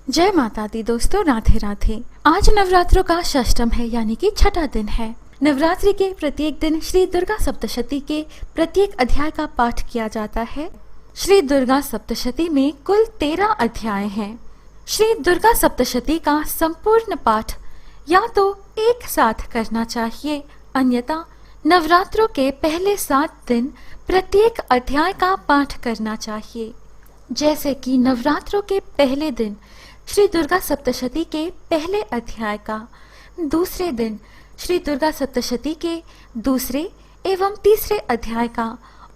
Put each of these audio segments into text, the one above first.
जय माता दी दोस्तों, राधे राधे। आज नवरात्रों का षष्ठम है, यानी कि छठा दिन है। नवरात्रि के प्रत्येक दिन श्री दुर्गा सप्तशती के प्रत्येक अध्याय का पाठ किया जाता है। श्री दुर्गा सप्तशती में कुल 13 अध्याय हैं। श्री दुर्गा सप्तशती का संपूर्ण पाठ या तो एक साथ करना चाहिए, अन्यथा नवरात्रों के पहले 7 दिन प्रत्येक अध्याय का पाठ करना चाहिए। जैसे कि नवरात्रों के पहले दिन श्री दुर्गा सप्तशती के पहले अध्याय का, दूसरे दिन श्री दुर्गा सप्तशती के दूसरे एवं तीसरे अध्याय का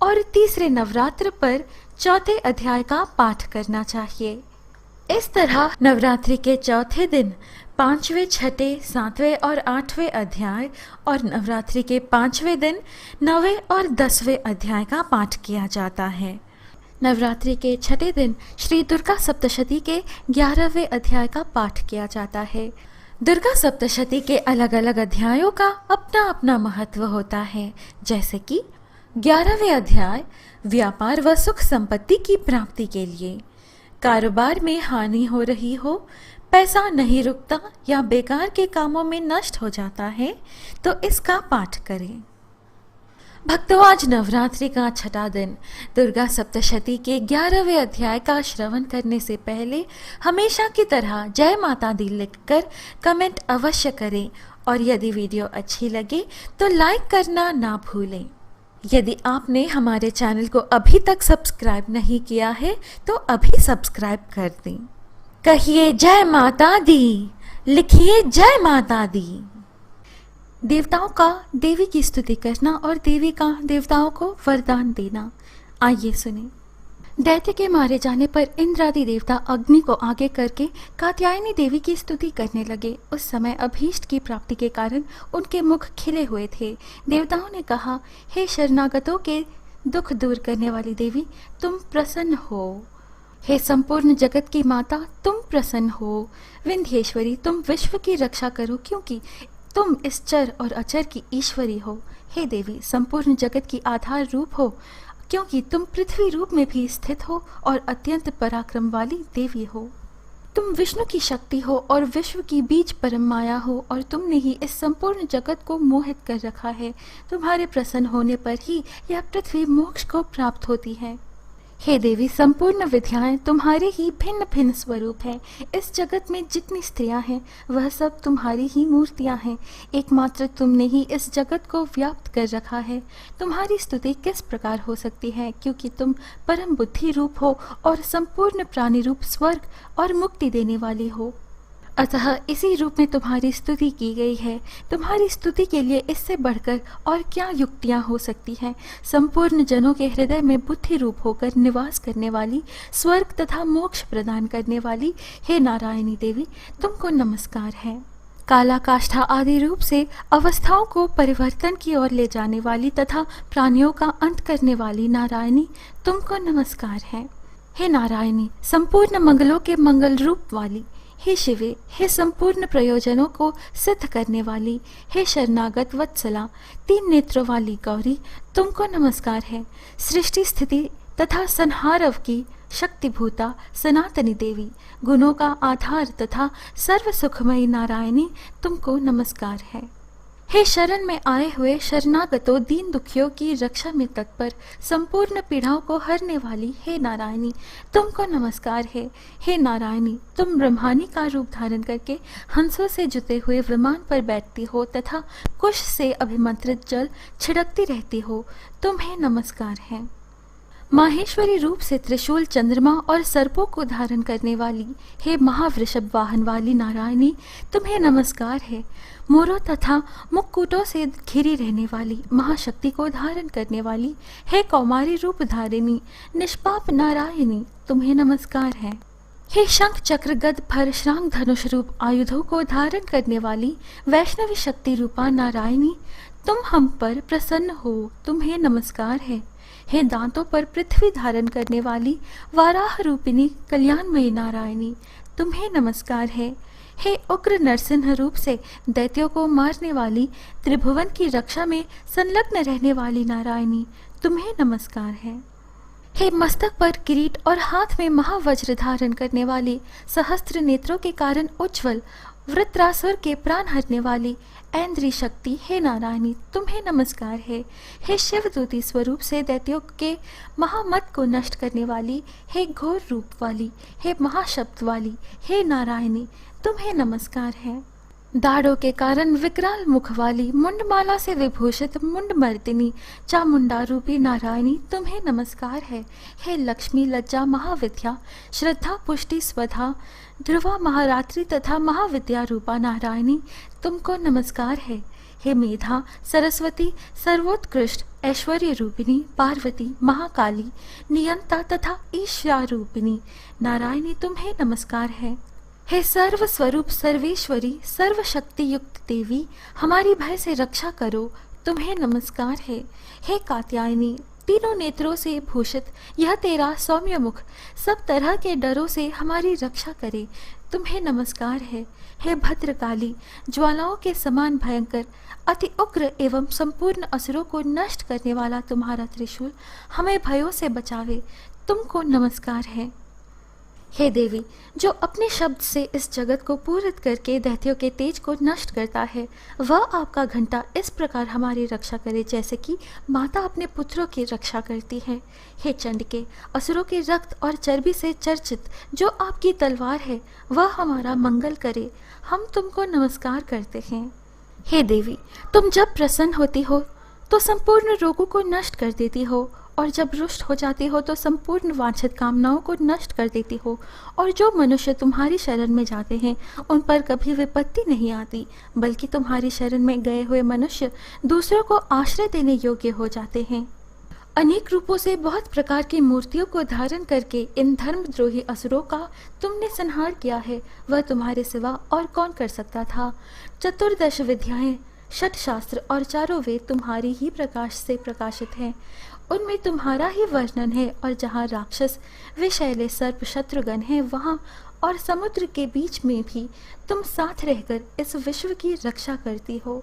और तीसरे नवरात्र पर चौथे अध्याय का पाठ करना चाहिए। इस तरह नवरात्रि के चौथे दिन 5वें, 6ठे, 7वें और 8वें अध्याय और नवरात्रि के 5वें दिन 9वें और 10वें अध्याय का पाठ किया जाता है। नवरात्रि के 6ठे दिन श्री दुर्गा सप्तशती के 11वें अध्याय का पाठ किया जाता है। दुर्गा सप्तशती के अलग अलग अध्यायों का अपना अपना महत्व होता है। जैसे कि 11वें अध्याय व्यापार व सुख संपत्ति की प्राप्ति के लिए। कारोबार में हानि हो रही हो, पैसा नहीं रुकता या बेकार के कामों में नष्ट हो जाता है तो इसका पाठ करें। भक्तों, आज नवरात्रि का छठा दिन दुर्गा सप्तशती के 11वें अध्याय का श्रवण करने से पहले हमेशा की तरह जय माता दी लिखकर कमेंट अवश्य करें और यदि वीडियो अच्छी लगे तो लाइक करना ना भूलें। यदि आपने हमारे चैनल को अभी तक सब्सक्राइब नहीं किया है तो अभी सब्सक्राइब कर दें। कहिए जय माता दी, लिखिए जय माता दी। देवताओं का देवी की स्तुति करना और देवी का देवताओं को वरदान देना। आइए सुने। दैत्य के मारे जाने पर इंद्रादि देवता अग्नि को आगे करके कात्यायनी देवी की स्तुति करने लगे। उस समय अभीष्ट की प्राप्ति के कारण उनके मुख खिले हुए थे। देवताओं ने कहा, हे शरणागतों के दुख दूर करने वाली देवी, तुम प्रसन्न हो। हे संपूर्ण जगत की माता, तुम प्रसन्न हो। विंध्येश्वरी, तुम विश्व की रक्षा करो, क्योंकि तुम इस चर और अचर की ईश्वरी हो। हे देवी, संपूर्ण जगत की आधार रूप हो, क्योंकि तुम पृथ्वी रूप में भी स्थित हो और अत्यंत पराक्रम वाली देवी हो। तुम विष्णु की शक्ति हो और विश्व की बीज परम माया हो और तुमने ही इस संपूर्ण जगत को मोहित कर रखा है। तुम्हारे प्रसन्न होने पर ही यह पृथ्वी मोक्ष को प्राप्त होती है। हे देवी, संपूर्ण विद्याएं तुम्हारे ही भिन्न भिन्न स्वरूप है। इस जगत में जितनी स्त्रियां हैं वह सब तुम्हारी ही मूर्तियां हैं। एकमात्र तुमने ही इस जगत को व्याप्त कर रखा है। तुम्हारी स्तुति किस प्रकार हो सकती है, क्योंकि तुम परम बुद्धि रूप हो और संपूर्ण प्राणी रूप स्वर्ग और मुक्ति देने वाली हो। अतः इसी रूप में तुम्हारी स्तुति की गई है। तुम्हारी स्तुति के लिए इससे बढ़कर और क्या युक्तियां हो सकती हैं। संपूर्ण जनों के हृदय में बुद्धि रूप होकर निवास करने वाली, स्वर्ग तथा मोक्ष प्रदान करने वाली हे नारायणी देवी, तुमको नमस्कार है। काला काष्ठा आदि रूप से अवस्थाओं को परिवर्तन की ओर ले जाने वाली तथा प्राणियों का अंत करने वाली नारायणी, तुमको नमस्कार है। हे नारायणी, संपूर्ण मंगलों के मंगल रूप वाली, हे शिवे, हे संपूर्ण प्रयोजनों को सिद्ध करने वाली, हे शरणागत वत्सला, 3 नेत्रों वाली गौरी, तुमको नमस्कार है। सृष्टि स्थिति तथा संहारव की शक्तिभूता सनातनी देवी, गुणों का आधार तथा सर्व सुखमयी नारायणी, तुमको नमस्कार है। हे शरण में आए हुए शरणागतों, दीन दुखियों की रक्षा में तत्पर, संपूर्ण पीड़ाओं को हरने वाली हे नारायणी, तुमको नमस्कार है। हे नारायणी, तुम ब्रह्मानी का रूप धारण करके हंसों से जुते हुए विमान पर बैठती हो तथा कुश से अभिमंत्रित जल छिड़कती रहती हो, तुम्हें नमस्कार है। माहेश्वरी रूप से त्रिशूल, चंद्रमा और सर्पों को धारण करने वाली हे महावृषभ वाहन वाली नारायणी, तुम्हें नमस्कार है। मोरों तथा मुक्कुटों से घिरी रहने वाली, महाशक्ति को धारण करने वाली हे कौमारी रूप धारिणी निष्पाप नारायणी, तुम्हें नमस्कार है। हे शंख, चक्र, गद, फर, श्रांग, धनुष रूप आयुधों को धारण करने वाली वैष्णवी शक्ति रूपा नारायणी, तुम हम पर प्रसन्न हो, तुम्हें नमस्कार है। हे दांतों पर पृथ्वी धारण करने वाली वाराह रूपिणी कल्याणमयी नारायणी, तुम्हें नमस्कार है। हे उग्र नरसिंह रूप से दैत्यों को मारने वाली, त्रिभुवन की रक्षा में संलग्न रहने वाली नारायणी, तुम्हें नमस्कार है। हे मस्तक पर किरीट और हाथ में महावज्र धारण करने वाली, सहस्त्र नेत्रों के कारण उज्ज्वल, वृत्रासुर के प्राण हरने वाली ऐन्द्री शक्ति, हे नारायणी तुम्हें नमस्कार है। हे शिवदूती स्वरूप से दैत्यों के महामत को नष्ट करने वाली, हे घोर रूप वाली, हे महाशब्द वाली, हे नारायणी तुम्हें नमस्कार है। दाढ़ों के कारण विकराल मुख वाली, मुंडमाला से विभूषित मुंडमर्दिनी चामुंडा रूपी नारायणी तुम्हें नमस्कार है। हे लक्ष्मी लज्जा महाविद्या, श्रद्धा पुष्टि स्वधा ध्रुवा महारात्रि तथा महाविद्या रूपा नारायणी तुमको नमस्कार है। हे मेधा सरस्वती सर्वोत्कृष्ट ऐश्वर्य रूपिणी पार्वती महाकाली नियंता तथा ईश्वरा रूपिणी नारायणी तुम्हें नमस्कार है। हे सर्व स्वरूप सर्वेश्वरी सर्वशक्ति युक्त देवी हमारी भय से रक्षा करो तुम्हें नमस्कार है। हे कात्यायनी तीनों नेत्रों से भूषित यह तेरा सौम्य मुख सब तरह के डरों से हमारी रक्षा करे तुम्हें नमस्कार है। हे भद्रकाली ज्वालाओं के समान भयंकर अति उग्र एवं संपूर्ण असुरों को नष्ट करने वाला तुम्हारा त्रिशूल हमें भयों से बचावे तुमको नमस्कार है। हे देवी जो अपने शब्द से इस जगत को पूरित करके दैत्यों के तेज को नष्ट करता है, वह आपका घंटा इस प्रकार हमारी रक्षा करे जैसे कि माता अपने पुत्रों की रक्षा करती है। हे चंडिके असुरों के रक्त और चर्बी से चर्चित जो आपकी तलवार है वह हमारा मंगल करे हम तुमको नमस्कार करते हैं। हे देवी तुम जब प्रसन्न होती हो तो संपूर्ण रोगों को नष्ट कर देती हो और जब रुष्ट हो जाती हो तो संपूर्ण वांछित कामनाओं को नष्ट कर देती हो और जो मनुष्य तुम्हारी शरण में जाते हैं उन पर कभी विपत्ति नहीं आती बल्कि तुम्हारी शरण में गए हुए मनुष्य दूसरों को आश्रय देने योग्य हो जाते हैं। अनेक रूपों से बहुत प्रकार की मूर्तियों को धारण करके इन धर्मद्रोही असुरों का तुमने संहार किया है, वह तुम्हारे सिवा और कौन कर सकता था। चतुर्दश विद्याएं षट शास्त्र और चारों वेद तुम्हारी ही प्रकाश से प्रकाशित हैं, उनमें तुम्हारा ही वर्णन है और जहाँ राक्षस विषैले सर्प शत्रुघ्न है वहाँ और समुद्र के बीच में भी तुम साथ रहकर इस विश्व की रक्षा करती हो।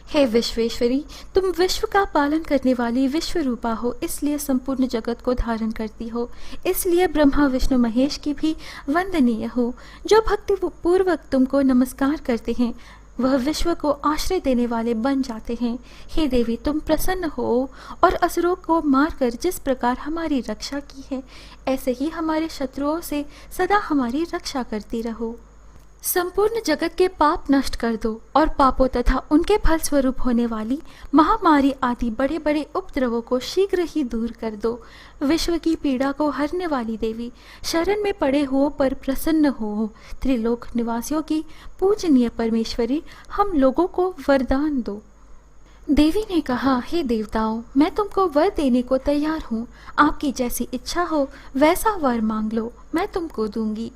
हे विश्वेश्वरी तुम विश्व का पालन करने वाली विश्व रूपा हो, इसलिए संपूर्ण जगत को धारण करती हो, इसलिए ब्रह्मा विष्णु महेश की भी वंदनीय हो। जो भक्ति पूर्वक तुमको नमस्कार करते हैं वह विश्व को आश्रय देने वाले बन जाते हैं। हे देवी तुम प्रसन्न हो और असुरों को मारकर जिस प्रकार हमारी रक्षा की है ऐसे ही हमारे शत्रुओं से सदा हमारी रक्षा करती रहो। संपूर्ण जगत के पाप नष्ट कर दो और पापों तथा उनके फल स्वरूप होने वाली महामारी आदि बड़े बड़े उपद्रवों को शीघ्र ही दूर कर दो। विश्व की पीड़ा को हरने वाली देवी शरण में पड़े हुओं पर प्रसन्न हो। त्रिलोक निवासियों की पूजनीय परमेश्वरी हम लोगों को वरदान दो। देवी ने कहा, हे देवताओं मैं तुमको वर देने को तैयार हूँ, आपकी जैसी इच्छा हो वैसा वर मांग लो मैं तुमको दूंगी।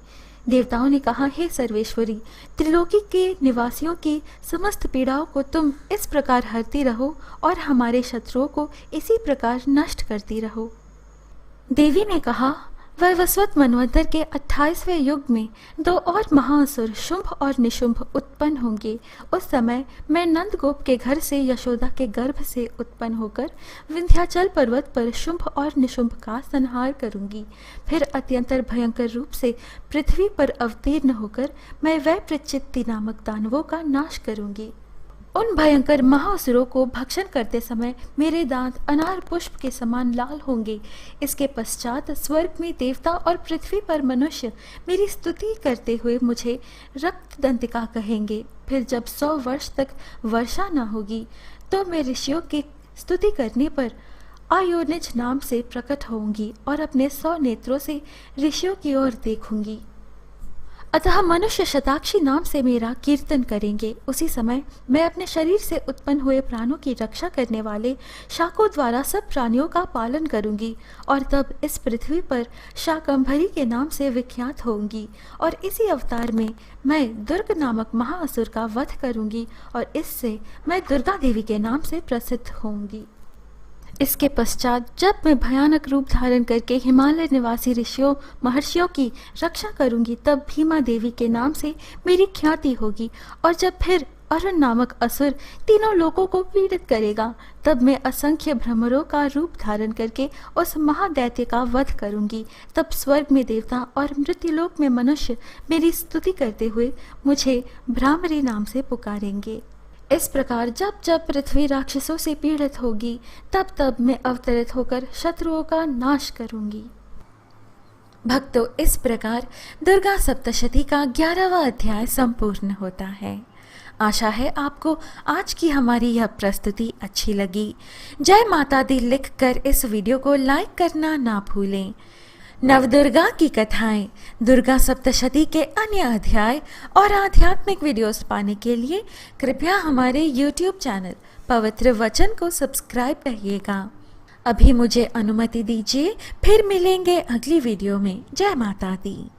देवताओं ने कहा, हे सर्वेश्वरी त्रिलोकी के निवासियों की समस्त पीड़ाओं को तुम इस प्रकार हरती रहो और हमारे शत्रुओं को इसी प्रकार नष्ट करती रहो। देवी ने कहा, वैवस्वत मनवंतर के 28वें युग में 2 और महाअसुर शुंभ और निशुंभ उत्पन्न होंगे। उस समय मैं नंदगोप के घर से यशोदा के गर्भ से उत्पन्न होकर विंध्याचल पर्वत पर शुंभ और निशुंभ का संहार करूंगी। फिर अत्यंतर भयंकर रूप से पृथ्वी पर अवतीर्ण होकर मैं वै प्रचित्ति नामक दानवों का नाश करूंगी। उन भयंकर महाअसुरों को भक्षण करते समय मेरे दांत अनार पुष्प के समान लाल होंगे। इसके पश्चात स्वर्ग में देवता और पृथ्वी पर मनुष्य मेरी स्तुति करते हुए मुझे रक्त दंतिका कहेंगे। फिर जब 100 वर्ष तक वर्षा न होगी तो मैं ऋषियों की स्तुति करने पर आयोनिज नाम से प्रकट होंगी और अपने 100 नेत्रों से ऋषियों की ओर देखूंगी। अतः मनुष्य शताक्षी नाम से मेरा कीर्तन करेंगे। उसी समय मैं अपने शरीर से उत्पन्न हुए प्राणों की रक्षा करने वाले शाकों द्वारा सब प्राणियों का पालन करूंगी और तब इस पृथ्वी पर शाकंभरी के नाम से विख्यात होंगी और इसी अवतार में मैं दुर्ग नामक महाअसुर का वध करूंगी और इससे मैं दुर्गा देवी के नाम से प्रसिद्ध होंगी। इसके पश्चात जब मैं भयानक रूप धारण करके हिमालय निवासी ऋषियों महर्षियों की रक्षा करूंगी तब भीमा देवी के नाम से मेरी ख्याति होगी और जब फिर अरुण नामक असुर तीनों लोगों को पीड़ित करेगा। तब मैं असंख्य भ्रमरों का रूप धारण करके उस महादैत्य का वध करूंगी। तब स्वर्ग में देवता और मृत्युलोक में मनुष्य मेरी स्तुति करते हुए मुझे भ्रामरी नाम से पुकारेंगे। इस प्रकार जब जब पृथ्वी राक्षसों से पीड़ित होगी, तब तब मैं अवतरित होकर शत्रुओं का नाश करूंगी। भक्तों, इस प्रकार दुर्गा सप्तशती का 11वां अध्याय संपूर्ण होता है। आशा है आपको आज की हमारी यह प्रस्तुति अच्छी लगी। जय माता दी लिखकर इस वीडियो को लाइक करना ना भूलें। नवदुर्गा की कथाएं, दुर्गा सप्तशती के अन्य अध्याय और आध्यात्मिक वीडियोस पाने के लिए कृपया हमारे YouTube चैनल पवित्र वचन को सब्सक्राइब करिएगा। अभी मुझे अनुमति दीजिए, फिर मिलेंगे अगली वीडियो में। जय माता दी।